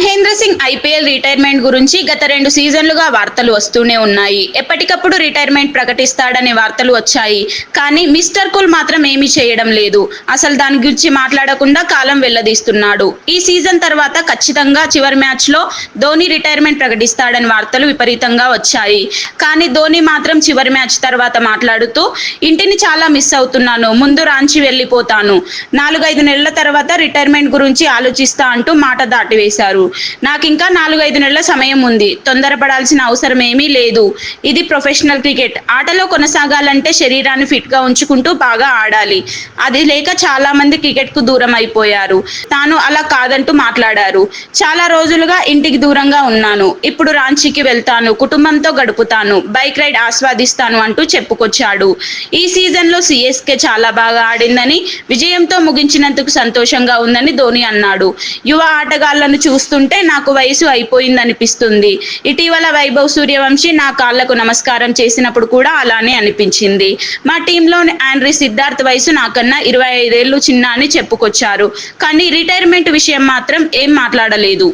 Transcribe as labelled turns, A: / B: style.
A: Mahindra Singh IPL retirement గురించి గత 2 సీజన్లుగా వార్తలు వస్తూనే ఉన్నాయి. ఎప్పటికప్పుడు రిటైర్మెంట్ ప్రకటిస్తాడనే వార్తలు వచ్చాయి. కానీ మిస్టర్ కూల్ మాత్రం ఏమీ చేయడం లేదు. అసలు దాని గురించి మాట్లాడకుండా కాలం వెళ్లదీస్తున్నాడు. ఈ సీజన్ తర్వాత ఖచ్చితంగా చివరి మ్యాచ్లో ధోని రిటైర్మెంట్ ప్రకటిస్తాడని వార్తలు విపరీతంగా వచ్చాయి. కానీ ధోని మాత్రం చివరి మ్యాచ్ తర్వాత మాట్లాడుతూ, ఇంటిని చాలా మిస్ అవుతున్నాను, ముందు రాంచీ వెళ్లిపోతాను, 4-5 నెలల తర్వాత రిటైర్మెంట్ గురించి ఆలోచిస్తా అంటూ మాట దాటివేశారు. నాకింకా 4-5 నెలల సమయం ఉంది, తొందరపడాల్సిన అవసరం ఏమీ లేదు. ఇది ప్రొఫెషనల్ క్రికెట్. ఆటలో కొనసాగాలంటే శరీరాన్ని ఫిట్ గా ఉంచుకుంటూ బాగా ఆడాలి. అది లేక చాలా మంది క్రికెట్ కు దూరం అయిపోయారు. తాను అలా కాదంటూ మాట్లాడారు. చాలా రోజులుగా ఇంటికి దూరంగా ఉన్నాను. ఇప్పుడు రాంచీకి వెళ్తాను, కుటుంబంతో గడుపుతాను, బైక్ రైడ్ ఆస్వాదిస్తాను అంటూ చెప్పుకొచ్చాడు. ఈ సీజన్ లో సిఎస్కే చాలా బాగా ఆడిందని, విజయంతో ముగించినందుకు సంతోషంగా ఉందని ధోని అన్నాడు. యువ ఆటగాళ్లను చూస్తుంటే నాకు వయసు అయిపోయిందనిపిస్తుంది. ఇటీవల వైభవ్ సూర్యవంశీ నా కాళ్లకు నమస్కారం చేసినప్పుడు కూడా అలానే అనిపించింది. మా టీంలో ఆండ్రీ సిద్ధార్థ్ వయసు నాకన్నా 25 ఏళ్లు చిన్న అని చెప్పుకొచ్చారు. కానీ రిటైర్మెంట్ విషయం మాత్రం ఏం మాట్లాడలేదు.